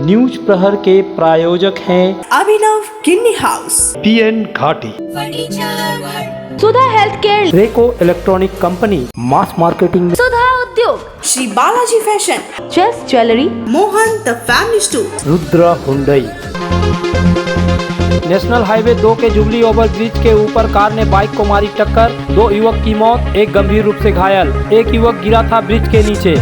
News प्रहर के प्रायोजक हैं अभिनव kidney house, PN Ghati, Sudha health care, Reco electronic company, mass marketing, Sudha Udyog, Shri Balaji fashion, Chase jewellery, Mohan the family store, Rudra Hyundai. National highway 2 के jubilee over bridge के ऊपर car ने बाइक को मारी टक्कर, 2 युवक की मौत, एक गंभीर रूप से घायल। एक युवक गिरा था ब्रिज के नीचे।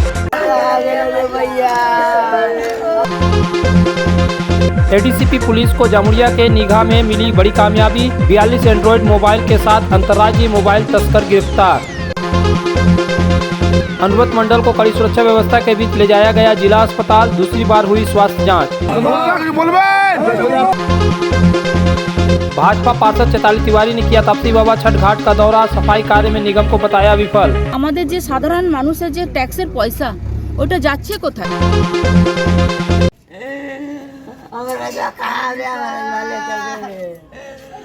एडीसीपी पुलिस को जमुरिया के निगाह में मिली बड़ी कामयाबी, 42 एंड्रॉयड मोबाइल के साथ अंतर्राज्यीय मोबाइल तस्कर गिरफ्तार। अनुव्रत मंडल को कड़ी सुरक्षा व्यवस्था के बीच ले जाया गया जिला अस्पताल, दूसरी बार हुई स्वास्थ्य जांच। भाजपा पार्षद चैताली तिवारी ने किया ताप्ती बाबा छठ घाट का दौरा, सफाई कार्य में निगम को बताया विफल। আমাদের যে সাধারণ মানুষের যে ট্যাক্সের পয়সা ওটা যাচ্ছে কোথায়?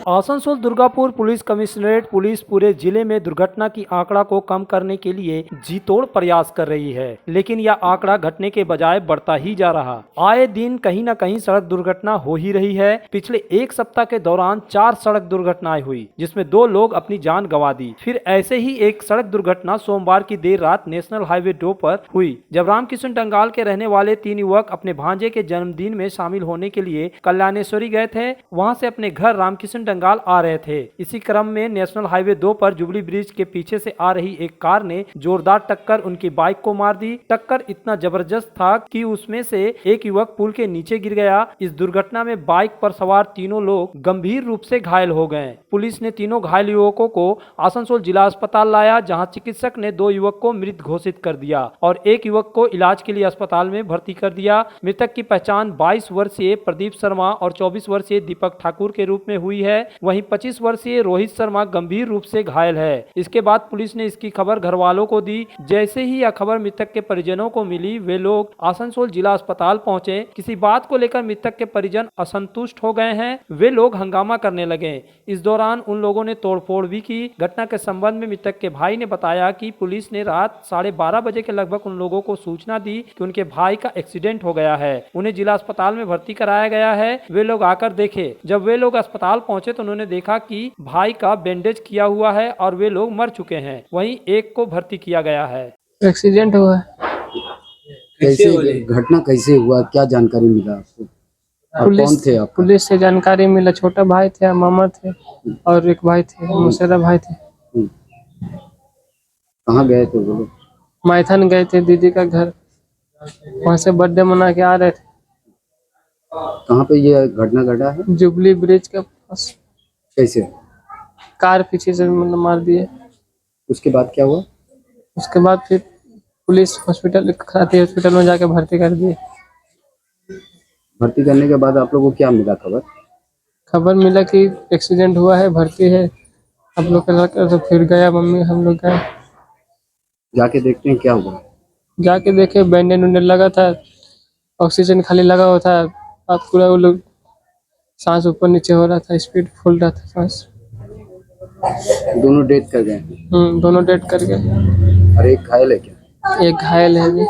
Asansol Durgapur police commissionerate police पूरे जिले में दुर्घटना की आंकड़ा को कम करने के लिए जी तोड़ प्रयास कर रही है, लेकिन यह आंकड़ा घटने के बजाय बढ़ता ही जा रहा। आए दिन कहीं न कहीं सड़क दुर्घटना हो ही रही है। पिछले एक सप्ताह के दौरान 4 सड़क दुर्घटनाएं हुई, जिसमें 2 लोग अपनी जान गंवा दी। फिर ऐसे ही एक सड़क दुर्घटना सोमवार की देर रात नेशनल हाईवे 2 पर हुई, जब रामकिशन डंगाल के रहने वाले 3 युवक अपने भांजे के जन्मदिन में शामिल होने के लिए कल्याणेश्वरी गए थे। वहाँ से अपने घर रामकिशन डंगाल आ रहे थे। इसी क्रम में नेशनल हाईवे 2 पर जुबली ब्रिज के पीछे से आ रही एक कार ने जोरदार टक्कर उनकी बाइक को मार दी। टक्कर इतना जबरदस्त था कि उसमें से एक युवक पुल के नीचे गिर गया। इस दुर्घटना में बाइक पर सवार तीनों लोग गंभीर रूप से घायल हो गए। पुलिस ने तीनों घायल युवकों को आसनसोल जिला अस्पताल लाया, जहाँ चिकित्सक ने 2 युवक को मृत घोषित कर दिया और एक युवक को इलाज के लिए अस्पताल में भर्ती कर दिया। मृतक की पहचान 22 वर्षीय प्रदीप शर्मा और 24 वर्षीय दीपक ठाकुर के रूप में हुई है। वहीं 25 वर्षीय रोहित शर्मा गंभीर रूप से घायल है। इसके बाद पुलिस ने इसकी खबर घर वालों को दी। जैसे ही यह खबर मृतक के परिजनों को मिली, वे लोग आसनसोल जिला अस्पताल पहुंचे। किसी बात को लेकर मृतक के परिजन असंतुष्ट हो गए हैं। वे लोग हंगामा करने लगे। इस दौरान उन लोगों ने तोड़फोड़ भी की। घटना के संबंध में मृतक के भाई ने बताया कि पुलिस ने रात 12:30 बजे के लगभग उन लोगों को सूचना दी कि उनके भाई का एक्सीडेंट हो गया है, उन्हें जिला अस्पताल में भर्ती कराया गया है। वे लोग आकर देखे। जब वे लोग अस्पताल पहुंचे तो उन्होंने देखा कि भाई का बैंडेज किया हुआ है और वे लोग मर चुके हैं। वहीं एक को भर्ती किया गया है। एक्सीडेंट हुआ है। कैसे घटना कैसे हुआ, क्या जानकारी मिला आपको? कौन थे आप? पुलिस से जानकारी मिला, छोटा भाई थे, मामा थे और एक भाई थे, मुशर्रा भाई थे। कहाँ गए थे वो लोग? माइथन गए थे दीदी का घर, वहाँ से बर्थडे मना के आ रहे थे। कहाँ पे ये घटना घटा है? जुबली ब्रिज के पास। कैसे? कार पीछे से मतलब मार दिए। उसके बाद क्या हुआ? उसके बाद फिर पुलिस हॉस्पिटल में जाके भर्ती कर दिए। भर्ती करने के बाद आप लोगों को क्या मिला खबर? खबर मिला कि एक्सीडेंट हुआ है, भर्ती है। हम लोग का लड़का तो फिर गया, मम्मी हम लोग गए। जाके देखते हैं क्या हुआ। जाके देखे बैंडेज उंडेज लगा था, ऑक्सीजन खाली लगा हुआ था। अब पूरा वो लोग सांस ऊपर नीचे हो रहा था, स्पीड फुल रहा था सांस। दोनों डेथ कर गए? दोनों डेथ कर गए। और एक घायल है क्या? एक घायल है भी।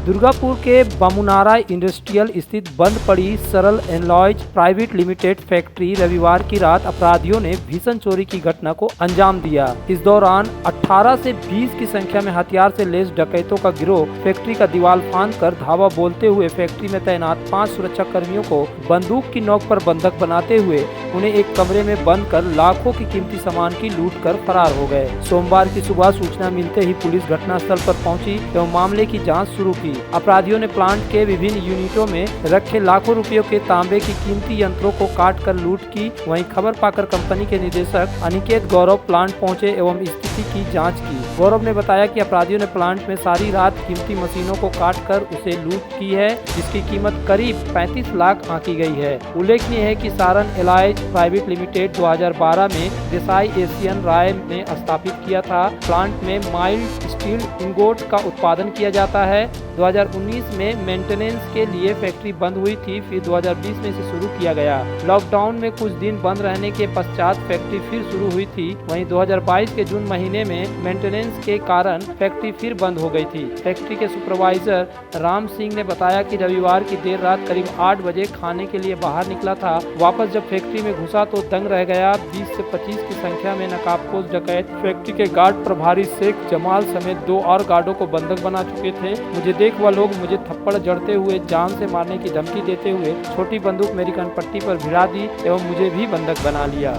दुर्गापुर के बामुनारा इंडस्ट्रियल स्थित बंद पड़ी सरल एलॉयज प्राइवेट लिमिटेड फैक्ट्री रविवार की रात अपराधियों ने भीषण चोरी की घटना को अंजाम दिया। इस दौरान 18 से 20 की संख्या में हथियार से लैस डकैतों का गिरोह फैक्ट्री का दीवार फांदकर धावा बोलते हुए फैक्ट्री में तैनात 5 सुरक्षा कर्मियों को बंदूक की नोक पर बंधक बनाते हुए उन्हें एक कमरे में बंद कर लाखों की कीमती सामान की लूट कर फरार हो गए। सोमवार की सुबह सूचना मिलते ही पुलिस घटनास्थल पर पहुंची एवं मामले की जाँच शुरू की। अपराधियों ने प्लांट के विभिन्न यूनिटों में रखे लाखों रुपयों के तांबे की कीमती यंत्रों को काट कर लूट की। वहीं खबर पाकर कंपनी के निदेशक अनिकेत गौरव प्लांट पहुंचे एवं स्थिति की जांच की। गौरव ने बताया कि अपराधियों ने प्लांट में सारी रात कीमती मशीनों को काट कर उसे लूट की है, जिसकी कीमत करीब 35 लाख आंकी गई है। उल्लेखनीय है कि सारण एलाइज प्राइवेट लिमिटेड 2012 में देसाई एशियन राय ने स्थापित किया था। प्लांट में माइल्ड स्टील इंगोट का उत्पादन किया जाता है। 2019 में मेंटेनेंस के लिए फैक्ट्री बंद हुई थी, फिर 2020 में इसे शुरू किया गया। लॉकडाउन में कुछ दिन बंद रहने के पश्चात फैक्ट्री फिर शुरू हुई थी। वहीं 2022 के जून महीने में मेंटेनेंस के कारण फैक्ट्री फिर बंद हो गई थी। फैक्ट्री के सुपरवाइजर राम सिंह ने बताया कि रविवार की देर रात करीब 8 बजे खाने के लिए बाहर निकला था। वापस जब फैक्ट्री में घुसा तो दंग रह गया। 20 से 25 की संख्या में नकाबपोश डकैत फैक्ट्री के गार्ड प्रभारी शेख जमाल समेत 2 और गार्डों को बंधक बना चुके थे। मुझे देख वह लोग मुझे थप्पड़ जड़ते हुए जान से मारने की धमकी देते हुए छोटी बंदूक मेरी कनपट्टी पर भिड़ा दी एवं मुझे भी बंधक बना लिया।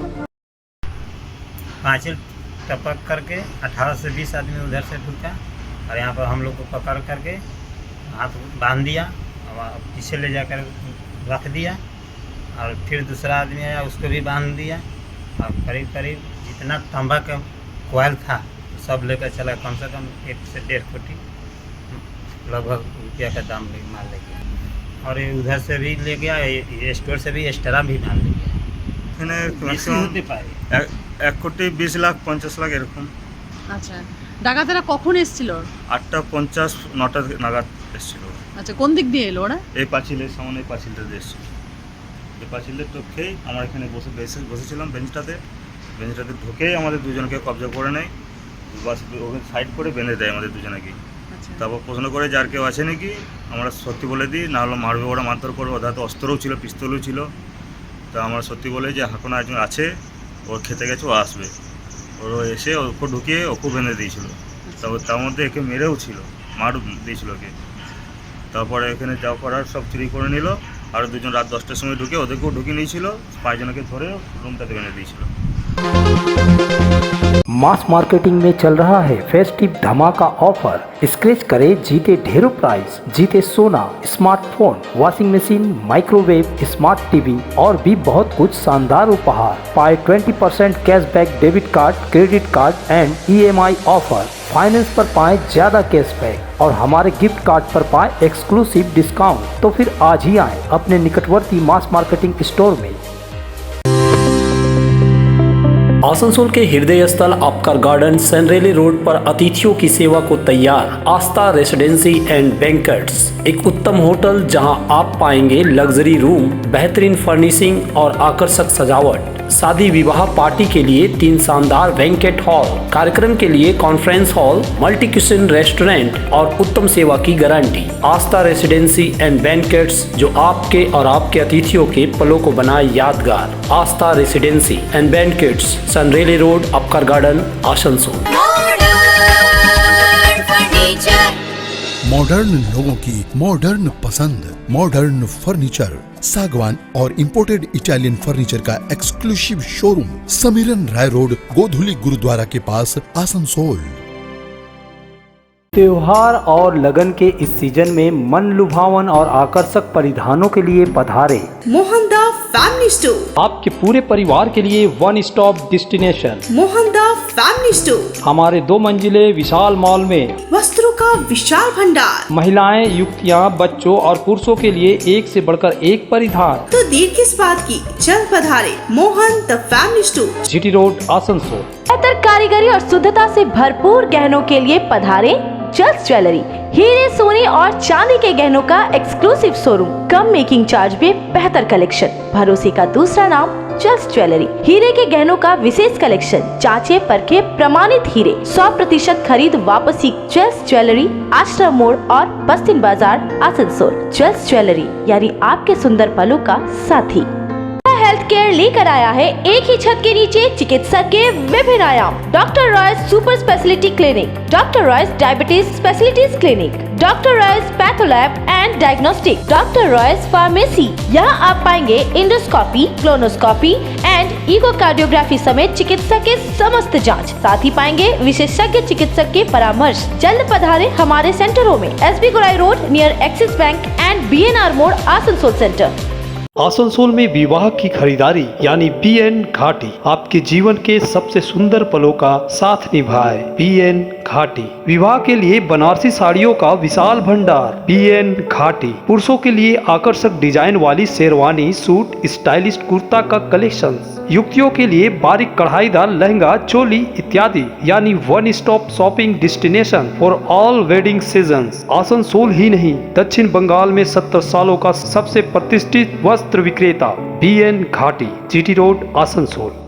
पाँचिल टपक करके 18 से 20 आदमी उधर से ढुका और यहाँ पर हम लोग को पकड़ करके हाथ बांध दिया और पीछे ले जाकर रख दिया और फिर दूसरा आदमी आया उसको भी बांध दिया और करीब करीब जितना तांबा का कोयल था सब लेकर चला। कम से कम 1 से 1.5 कोटी लगभग रुपया का दाम माल ले गया और ये उधर से भी ले गया, ये स्टोर से भी एक्स्ट्रा भी माल ले गया। होते পারে 1,20,50,00,000 এরকম। আচ্ছা, ডাকাতেরা কখন এসেছিল? 8:50 9টা নাগাদ এসেছিল। আচ্ছা, কোন দিক দিয়ে এলো ওরা? এই পাঁচিলের সামনে এই পাঁচিলটা দিয়ে এসেছিল। এই পাঁচিলের ঢুকেই আমরা এখানে বসেছিলাম বেঞ্চটাতে ঢুকেই আমাদের দুজনকে কবজা করে নেয়, বাস ওখানে সাইড করে বেঁধে দেয় আমাদের দুজনকে। তারপর প্রশ্ন করে যার কেউ আছে নাকি, আমরা সত্যি বলে দিই, না হলে মারবে ওরা, মারধর করবে। ওদের হাতে অস্ত্রও ছিল, পিস্তলও ছিল। তা আমরা সত্যি বলে যে কোনো একজন আছে, ওর খেতে গেছে, ও আসবে। ওর এসে ওকে ঢুকিয়ে ওকে বেঁধে দিয়েছিল। তারপর তার মধ্যে একে মেরেও ছিল, মার দিয়েছিল ওকে। তারপরে এখানে যা করার সব চুরি করে নিল। আর দুজন রাত 10টার সময় ঢুকে ওদেরকেও ঢুকিয়ে নিয়েছিল, 5 জনকে ধরে রুমটাতে বেঁধে দিয়েছিল। मास मार्केटिंग में चल रहा है फेस्टिव धमाका ऑफर। स्क्रैच करे जीते ढेरों प्राइस, जीते सोना, smartphone, washing machine, microwave, smart TV और भी बहुत कुछ शानदार उपहार। पाए 20% cashback debit card, credit card and EMI offer. Finance पर पाए ज्यादा कैशबैक और हमारे गिफ्ट कार्ड पर पाए एक्सक्लूसिव डिस्काउंट। तो फिर आज ही आए अपने निकटवर्ती मास मार्केटिंग स्टोर में। आसनसोल के हृदय स्थल आपका गार्डन सनरेली रोड पर अतिथियों की सेवा को तैयार आस्था रेसिडेंसी एंड बैंक्वेट्स, एक उत्तम होटल जहां आप पाएंगे लग्जरी रूम, बेहतरीन फर्निशिंग और आकर्षक सजावट। शादी विवाह पार्टी के लिए 3 शानदार बैंक्वेट हॉल, कार्यक्रम के लिए conference hall, multi kitchen restaurant और उत्तम सेवा की guarantee. Aastha residency and banquets, जो आपके और आपके अतिथियों के पलों को बनाए यादगार। Aastha residency and banquets, Sen Raleigh road, Upkar garden, Asansol. Modern लोगों की मॉडर्न पसंद, मॉडर्न फर्नीचर, सागवान और इंपोर्टेड इटालियन फर्नीचर का exclusive showroom, Samiran Rai road, Godhuli Gurudwara के पास, आसनसोल। त्योहार और लगन के इस सीजन में मन लुभावन और आकर्षक परिधानों के लिए पधारे मोहनदा फैमिली स्टोर। आपके पूरे परिवार के लिए one stop destination Mohanda family store हमारे 2 मंजिले विशाल मॉल में वस्त्रों का विशाल भंडार, महिलाएं, युवतियां, बच्चों और पुरुषों के लिए एक से बढ़कर एक परिधान। तो देर किस बात की, जल्द पधारे Mohan the family store, GT road, Asansol. बेहतर कारीगरी और शुद्धता से भरपूर गहनों के लिए पधारे जल्द ज्वेलरी। हीरे, सोने और चांदी के गहनों का एक्सक्लूसिव शोरूम, कम मेकिंग चार्ज में बेहतर कलेक्शन, भरोसे का दूसरा नाम जल्द ज्वेलरी। हीरे के गहनों का विशेष कलेक्शन, जांचे परखे प्रमाणित हीरे, 100% खरीद वापसी। जल्द ज्वेलरी, आश्रम मोड़ और बस्तिन बाजार, आसनसोल। जल्द ज्वेलरी यानी आपके सुंदर पलों का साथी। हेल्थ केयर लेकर आया है एक ही छत के नीचे चिकित्सक के विभिन्न आयाम। Doctor Royce super speciality clinic, doctor Royce diabetes specialities clinic, doctor Royce patholab and diagnostic, doctor Royce pharmacy. यहाँ आप पाएंगे इंडोस्कोपी, क्लोनोस्कोपी एंड इकोकार्डियोग्राफी समेत चिकित्सा के समस्त जांच। साथ ही पाएंगे विशेषज्ञ चिकित्सक के परामर्श। जल्द पधारे हमारे सेंटरों में, SB Gorai road near axis bank and BNR मोड़, आसनसोल सेंटर। आसनसोल में विवाह की खरीदारी यानी BN घाटी आपके जीवन के सबसे सुंदर पलों का साथ निभाए। BN घाटी विवाह के लिए बनारसी साड़ियों का विशाल भंडार। BN घाटी पुरुषों के लिए आकर्षक डिजाइन वाली शेरवानी, सूट, स्टाइलिश कुर्ता का कलेक्शन, युवतियों के लिए बारीक कढ़ाईदार लहंगा, चोली इत्यादि, यानी one stop shopping destination for all wedding seasons. Asansol ही नहीं, दक्षिण बंगाल में 70 सालों का सबसे प्रतिष्ठित वस्त्र विक्रेता BN घाटी, GT रोड, आसनसोल।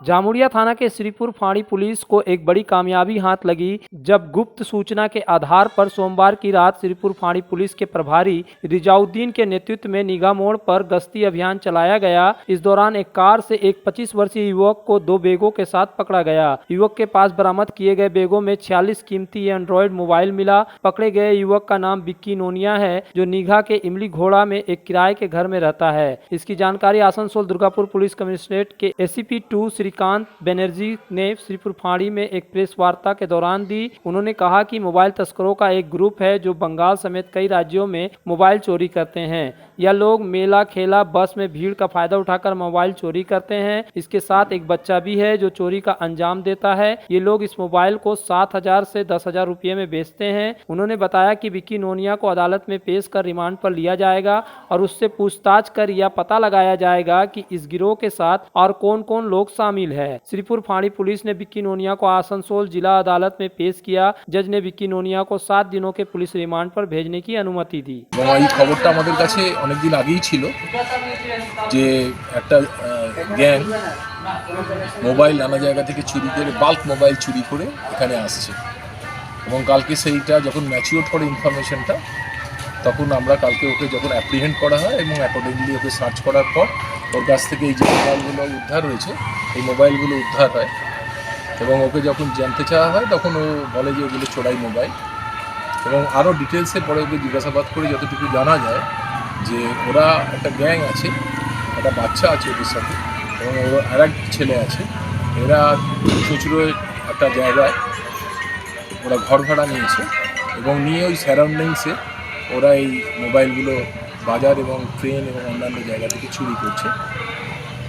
जामुड़िया थाना के श्रीपुर फाड़ी पुलिस को एक बड़ी कामयाबी हाथ लगी जब गुप्त सूचना के आधार पर सोमवार की रात श्रीपुर फाड़ी पुलिस के प्रभारी रिजाउद्दीन के नेतृत्व में निगाह मोड़ पर गश्ती अभियान चलाया गया। इस दौरान एक कार से एक 25 वर्षीय युवक को 2 बैगों के साथ पकड़ा गया। युवक के पास बरामद किए गए बैगों में 46 कीमती एंड्रॉयड मोबाइल मिला। पकड़े गए युवक का नाम विक्की नोनिया है, जो निघा के इमली घोड़ा में एक किराए के घर में रहता है। इसकी जानकारी आसनसोल दुर्गापुर पुलिस कमिश्नरेट के ACP-2 श्रीकांत बनर्जी ने श्रीपुर फाड़ी में एक प्रेस वार्ता के दौरान दी। उन्होंने कहा कि मोबाइल तस्करों का एक ग्रुप है जो बंगाल समेत कई राज्यों में मोबाइल चोरी करते हैं। यह लोग मेला, खेला, बस में भीड़ का फायदा उठाकर मोबाइल चोरी करते हैं। इसके साथ एक बच्चा भी है जो चोरी का अंजाम देता है। ये लोग इस मोबाइल को 7,000 से 10,000 रुपये में बेचते हैं। उन्होंने बताया कि विक्की नोनिया को अदालत में पेश कर रिमांड पर लिया जाएगा और उससे पूछताछ कर यह पता लगाया जाएगा कि इस गिरोह के साथ और कौन कौन लोग शामिल है। श्रीपुर फाड़ी पुलिस ने विक्की नोनिया को आसनसोल जिला अदालत में पेश किया। जज ने विक्की नोनिया को 7 दिनों के पुलिस रिमांड पर भेजने की अनुमति दी। খবরটা আমাদের কাছে অনেকদিন আগেই ছিল যে একটা গ্যাং মোবাইল নানা জায়গা থেকে চুরি করে, বাল্ক মোবাইল চুরি করে এখানে আসছে এবং কালকে সেইটা যখন ম্যাচিওর করে ইনফরমেশনটা, তখন আমরা কালকে ওকে যখন অ্যাপ্রিহেন্ড করা হয় এবং অ্যাকর্ডিংলি ওকে সার্চ করার পর ওর কাছ থেকে এই যে মোবাইলগুলো উদ্ধার হয়েছে, এই মোবাইলগুলো উদ্ধার হয় এবং ওকে যখন জানতে চাওয়া হয় তখন ও বলে যে ওগুলো চোরাই মোবাইল এবং আরও ডিটেলসে পরে ওকে জিজ্ঞাসাবাদ করে যতটুকু জানা যায় যে ওরা একটা গ্যাং আছে, একটা বাচ্চা আছে ওদের সাথে এবং ওরা আর এক ছেলে আছে। এরা চুচুড়ো একটা জায়গায় ওরা ঘর ভাড়া নিয়েছে এবং নিয়ে ওই সারাউন্ডিংসে ওরা এই মোবাইলগুলো বাজার এবং ট্রেন এবং অন্যান্য জায়গা থেকে চুরি করছে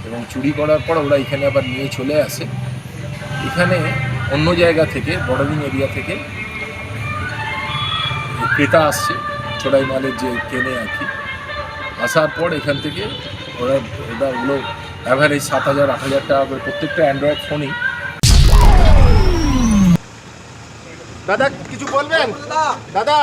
এবং চুরি করার পর ওরা এখানে আবার নিয়ে চলে আসে। এখানে অন্য জায়গা থেকে, বর্ডারিং এরিয়া থেকে ক্রেতা আসছে চোরাই মালের যে কেনে আর কি, আসার পর এখান থেকে ওগুলো অ্যাভারেজ 7,000-8,000 টাকা করে প্রত্যেকটা অ্যান্ড্রয়েড ফোনই। दादा किछु बोलबेन दादा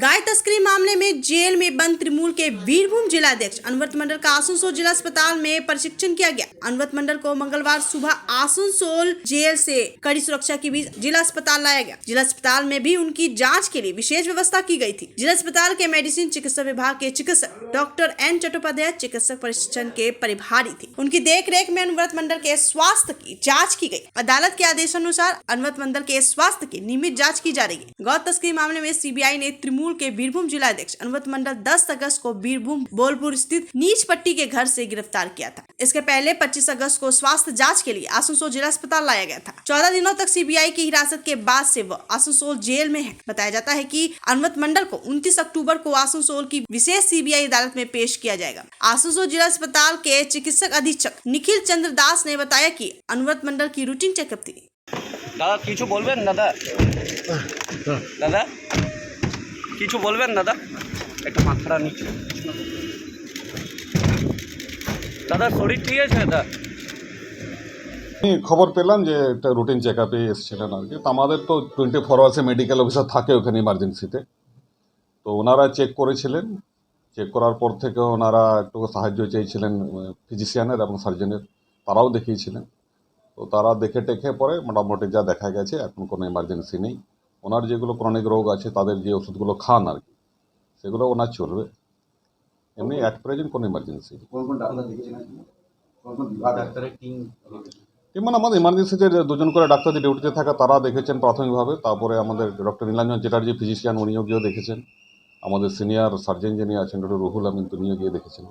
गाय तस्करी मामले में जेल में बंद तृणमूल के वीरभूम जिलाध्यक्ष अनवरत मंडल का आसनसोल जिला अस्पताल में प्रशिक्षण किया गया। अनवरत मंडल को मंगलवार सुबह आसनसोल जेल से कड़ी सुरक्षा के बीच जिला अस्पताल लाया गया। जिला अस्पताल में भी उनकी जांच के लिए विशेष व्यवस्था की गई थी। जिला अस्पताल के मेडिसिन चिकित्सा विभाग के चिकित्सक डॉक्टर N चट्टोपाध्याय चिकित्सक प्रशिक्षण के परिभारी थे। उनकी देख रेख में अनवरत मंडल के स्वास्थ्य की जाँच की गई। अदालत के आदेशानुसार अनवरत मंडल के स्वास्थ्य की नियमित जांच की जा रही है। गौ तस्करी मामले में सीबीआई ने तृणमूल के वीरभूम जिलाध्यक्ष अनवरत मंडल 10 अगस्त को वीरभूम बोलपुर स्थित नीच पट्टी के घर से गिरफ्तार किया था। इसके पहले 25 अगस्त को स्वास्थ्य जांच के लिए आसनसोल जिला अस्पताल लाया गया था। 14 दिनों तक सीबीआई की हिरासत के बाद से वह आसनसोल जेल में है। बताया जाता है कि अनवरत मंडल को 29 अक्टूबर को आसनसोल की विशेष सीबीआई अदालत में पेश किया जाएगा। आसनसोल जिला अस्पताल के चिकित्सक अधीक्षक निखिल चंद्र दास ने बताया कि अनवरत मंडल की रूटीन चेकअप थी। दादा किछु बोलबेन दादा दादा किछु बोलबेन दादा একটা মাথাটা নিচে দাদা শরীর ঠিক আছে দাদা খবর পেলাম যে একটা রুটিন চেকআপে এসেছিলেন আর কি। তো আমাদের তো 24 আওয়ার্সে মেডিকেল অফিসার থাকে ওখানে ইমার্জেন্সিতে, তো ওনারা চেক করেছিলেন। চেক করার পর থেকে ওনারা একটু সাহায্য চেয়েছিলেন ফিজিশিয়ানের এবং সার্জনের, তারাও দেখিয়েছিলেন। তো তারা দেখে টেকে পরে মোটামুটি যা দেখা গেছে এখন কোনো ইমার্জেন্সি নেই। ওনার যেগুলো ক্রনিক রোগ আছে তাদের যে ওষুধগুলো খান আর কি সেগুলো ওনার চলবে, এমনি অ্যাট প্রেজেন্ট কোনো ইমার্জেন্সি মানে আমাদের ইমার্জেন্সিতে 2জন করে ডাক্তার যে ডিউটিতে থাকা তারা দেখেছেন প্রাথমিকভাবে। তারপরে আমাদের ডক্টর নীলাঞ্জন চ্যাটার্জি ফিজিশিয়ান উনিও গিয়েও দেখেছেন। আমাদের সিনিয়র সার্জন যিনি আছেন ডক্টর রুহুল আমিন, তিনিও গিয়ে দেখেছেন।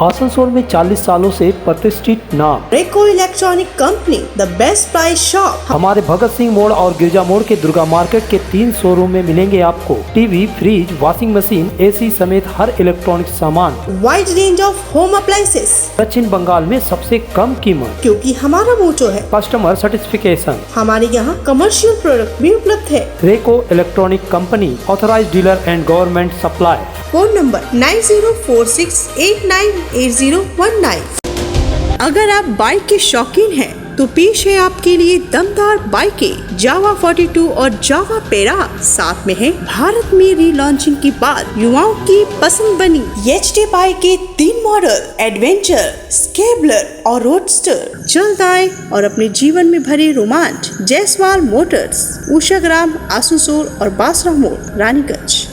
आसनसोल में 40 सालों से प्रतिष्ठित नाम रेको electronic company, the best price shop. हमारे भगत सिंह मोड़ और गिरजा मोड़ के दुर्गा मार्केट के 3 शोरूम में मिलेंगे आपको TV, fridge, washing machine, AC समेत हर इलेक्ट्रॉनिक सामान। Wide range of home appliances. दक्षिण बंगाल में सबसे कम कीमत, क्योंकि हमारा मोटो है कस्टमर सर्टिफिकेशन। हमारे यहाँ कमर्शियल प्रोडक्ट भी उपलब्ध है। रेको electronic company, authorised dealer and government supply. Phone number 9046898019। अगर आप बाइक के शौकीन हैं तो पेश है आपके लिए दमदार बाइकें जावा 42 और जावा पेरा। साथ में है भारत में रीलॉन्चिंग के बाद युवाओं की पसंद बनी एचटी बाइक के 3 मॉडल, एडवेंचर, स्केबलर और रोडस्टर। जल्द आए और अपने जीवन में भरे रोमांच। जयसवाल मोटर्स, उषाग्राम, आसनसोल और बासरा मोड़, रानीगंज।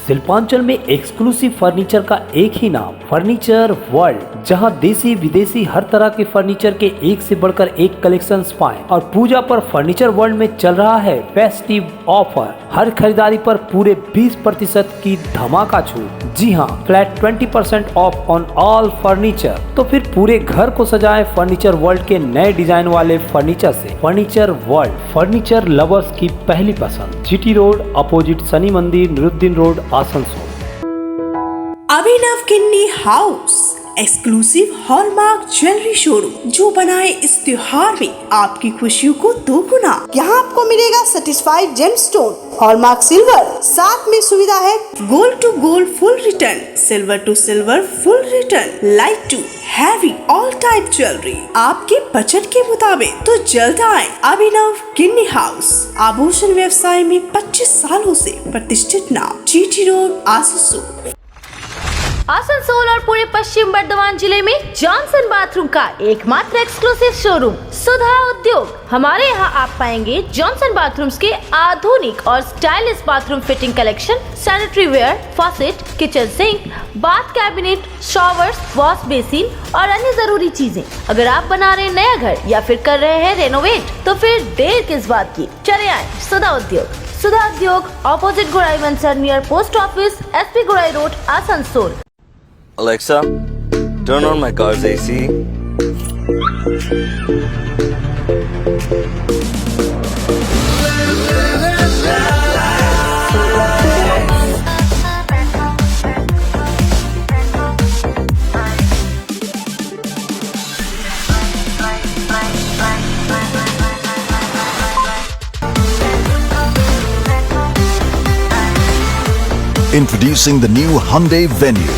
शिल्पांचल में एक्सक्लूसिव फर्नीचर का एक ही नाम, फर्नीचर वर्ल्ड, जहां देसी विदेशी हर तरह के फर्नीचर के एक से बढ़कर एक कलेक्शंस पाएं। और पूजा पर फर्नीचर वर्ल्ड में चल रहा है फेस्टिव ऑफर। हर खरीदारी पर पूरे 20% की धमाका छूट। जी हां, flat 20% of on all furniture. तो फिर पूरे घर को सजाएं फर्नीचर वर्ल्ड के नए डिजाइन वाले फर्नीचर से। फर्नीचर वर्ल्ड, फर्नीचर लवर्स की पहली पसंद। जीटी रोड अपोजिट शनि मंदिर, Niruddin road, Asansol. Abhinav Kinni house, exclusive hallmark jewellery showroom जो बनाए इस त्योहार में आपकी खुशियों को दोगुना। यहाँ आपको मिलेगा सर्टिफाइड जेमस्टोन, हॉलमार्क सिल्वर, साथ में सुविधा है gold to gold full return, silver to silver full return, light to heavy all type jewellery आपके बजट के मुताबिक। तो जल्द आए अभिनव किन्नी हाउस। आभूषण व्यवसाय में 25 सालों से प्रतिष्ठित नाम, जीटी रोड, आसनसोल। आसनसोल और पूरे पश्चिम बर्धमान जिले में जॉनसन बाथरूम का एकमात्र एक्सक्लूसिव शोरूम सुधा उद्योग। हमारे यहाँ आप पाएंगे जॉनसन बाथरूम्स के आधुनिक और stylish bathroom fitting collection, sanitary ware, faucet, kitchen sink, bath cabinet, showers, wash basin और अन्य जरूरी चीजें। अगर आप बना रहे हैं नया घर या फिर कर रहे हैं रेनोवेट, तो फिर देर किस बात की, चले आए सुधा उद्योग। सुधा उद्योग ऑपोजिट गुराई वंसर नियर पोस्ट ऑफिस, SP गुराई road, Asansol. Alexa, turn on my car's AC. Introducing the new Hyundai Venue.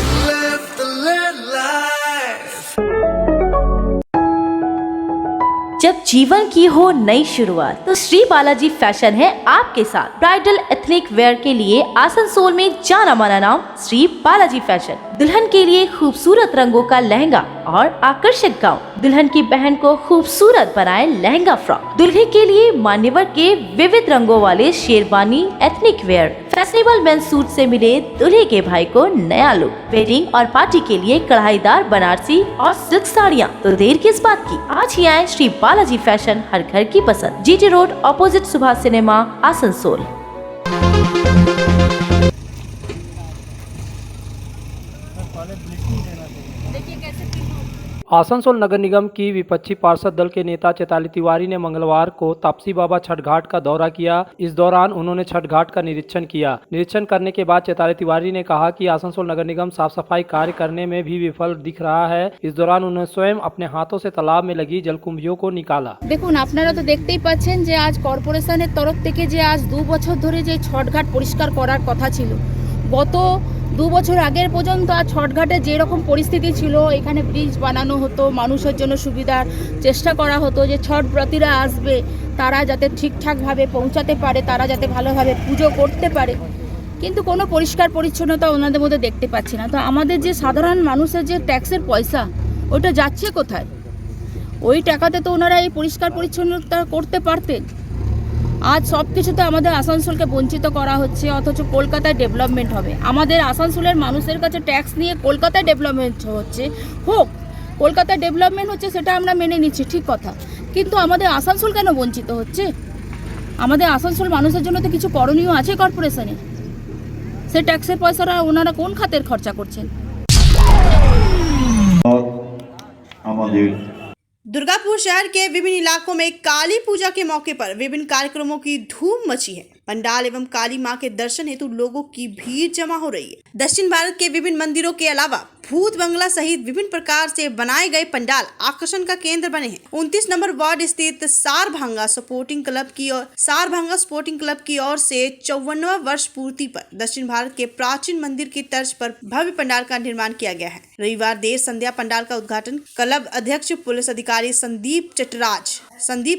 जब जीवन की हो नई शुरुआत, तो श्री बालाजी फैशन है आपके साथ। ब्राइडल एथनिक वेयर के लिए आसनसोल में जाना माना नाम श्री बालाजी फैशन। दुल्हन के लिए खूबसूरत रंगों का लहंगा और आकर्षक गाउन, दुल्हन की बहन को खूबसूरत बनाए लहंगा फ्रॉक, दुल्हे के लिए मान्यवर के विविध रंगों वाले sherwani ethnic wear, fashionable men's suit से मिले दुल्हे के भाई को नया लुक, वेडिंग और पार्टी के लिए कढ़ाईदार बनारसी और सिल्क साड़ियाँ। तो देर किस बात की, आज ही आए श्री बालाजी फैशन, हर घर की पसंद। GT road opposite Subhash cinema, Asansol. Asansol नगर निगम की विपक्षी पार्षद दल के नेता चैताली तिवारी ने मंगलवार को तापसी बाबा छठ घाट का दौरा किया। इस दौरान उन्होंने छठ घाट का निरीक्षण किया। निरीक्षण करने के बाद चैताली तिवारी ने कहा कि आसनसोल नगर निगम साफ सफाई कार्य करने में भी विफल दिख रहा है। इस दौरान उन्होंने स्वयं अपने हाथों से तालाब में लगी जलकुंभियों को निकाला। দেখুন আপনারা তো দেখতেই পাচ্ছেন যে আজ কর্পোরেশনের তরফ থেকে যে আজ 2 বছর ধরে যে ছটঘাট পরিষ্কার করার কথা ছিল, গত 2 বছর আগের পর্যন্ত আর ছটঘাটে যেরকম পরিস্থিতি ছিল, এখানে ব্রিজ বানানো হতো, মানুষের জন্য সুবিধার চেষ্টা করা হতো যে ছটব্রতীরা আসবে তারা যাতে ঠিকঠাকভাবে পৌঁছাতে পারে, তারা যাতে ভালোভাবে পুজো করতে পারে, কিন্তু কোনো পরিষ্কার পরিচ্ছন্নতা ওনাদের মধ্যে দেখতে পাচ্ছি না। তো আমাদের যে সাধারণ মানুষের যে ট্যাক্সের পয়সা, ওটা যাচ্ছে কোথায়? ওই টাকাতে তো ওনারা এই পরিষ্কার পরিচ্ছন্নতা করতে পারতেন। আজ সব কিছুতে আমাদের আসানসোলকে বঞ্চিত করা হচ্ছে, অথচ কলকাতায় ডেভেলপমেন্ট হবে। আমাদের আসানসোলের মানুষের কাছে ট্যাক্স নিয়ে কলকাতায় ডেভেলপমেন্ট হচ্ছে, হোক কলকাতায় ডেভেলপমেন্ট হচ্ছে, সেটা আমরা মেনে নিচ্ছি, ঠিক কথা, কিন্তু আমাদের আসানসোল কেন বঞ্চিত হচ্ছে? আমাদের আসানসোল মানুষের জন্য তো কিছু করণীয় আছে কর্পোরেশনে। সে ট্যাক্সের পয়সাটা ওনারা কোন খাতের খরচা করছেন? मंदिर। दुर्गापुर शहर के विभिन्न इलाकों में काली पूजा के मौके पर विभिन्न कार्यक्रमों की धूम मची है। पंडाल एवं काली मां के दर्शन हेतु लोगों की भीड़ जमा हो रही है। दक्षिण भारत के विभिन्न मंदिरों के अलावा भूत बंगला सहित विभिन्न प्रकार से बनाए गए पंडाल आकर्षण का केंद्र बने हैं। 29 नंबर वार्ड स्थित सारभांगा स्पोर्टिंग क्लब की ओर से 54वां वर्ष पूर्ति पर दक्षिण भारत के प्राचीन मंदिर की तर्ज पर भव्य पंडाल का निर्माण किया गया है। रविवार देर संध्या पंडाल का उद्घाटन क्लब अध्यक्ष पुलिस अधिकारी संदीप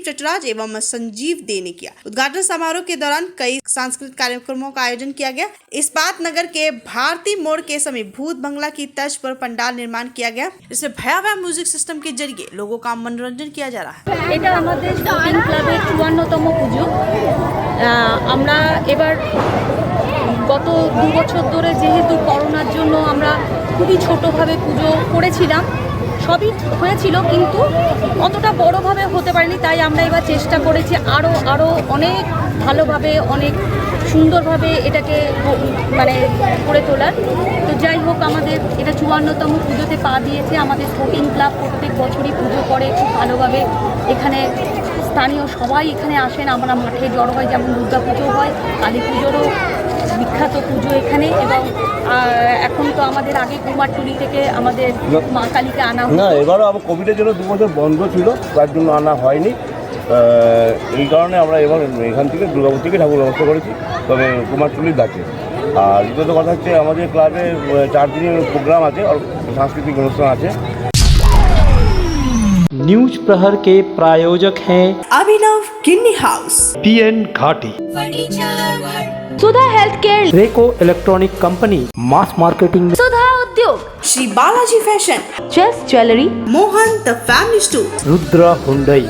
चटराज एवं संजीव दे ने किया। उद्घाटन समारोह के दौरान कई सांस्कृतिक कार्यक्रमों का आयोजन किया गया। इस्पात नगर के भारती मोड़ के समीप भूत बंगला की तर्ज पर पंडाल निर्माण किया गया। इसमें भयावह म्यूजिक सिस्टम के जरिए लोगों का मनोरंजन किया जा रहा है। এটা আমাদের স্পোর্টিং ক্লাবের 54তম পুজো। আমরা এবার গত 2 বছর ধরে যেহেতু করোনার জন্য আমরা খুবই ছোটোভাবে পুজো করেছিলাম, সবই হয়েছিল কিন্তু অতটা বড়োভাবে হতে পারেনি, তাই আমরা এবার চেষ্টা করেছি আরও অনেক ভালোভাবে অনেক সুন্দরভাবে এটাকে মানে করে তোলার। তো যাই হোক, আমাদের এটা 54তম পুজোতে পা দিয়েছে। আমাদের স্পোর্টিং ক্লাব প্রত্যেক বছরই পুজো করে খুব ভালোভাবে। এখানে স্থানীয় সবাই এখানে আসেন, আমরা মাঠে জড়ো হয়, যেমন দুর্গা পুজো হয়, কালী পুজোরও বিখ্যাত পুজো এখানে। এবং এখন তো আমাদের আগে কুমারটুলি থেকে আমাদের মা কালীকে আনা হয়। না, এবারও আবার কোভিডের জন্য 2 বছর বন্ধ ছিল, তার জন্য আনা হয়নি। এই কারণে আমরা এবার এখান থেকে দুর্গাপুর থেকে ঠাকুর ব্যবস্থা করেছি, তবে কুমারটুলির ডাকে। আর দ্বিতীয়ত কথা হচ্ছে আমাদের ক্লাবে 4 দিনের প্রোগ্রাম আছে আর সাংস্কৃতিক অনুষ্ঠান আছে। न्यूज प्रहर के प्रायोजक हैं अभिनव किन्नी हाउस, PN घाटी, Sudha health care, Reco electronic company, mass marketing, Sudha Udyog, Shri Balaji fashion, just jewellery, Mohan the family store, Rudra Hyundai.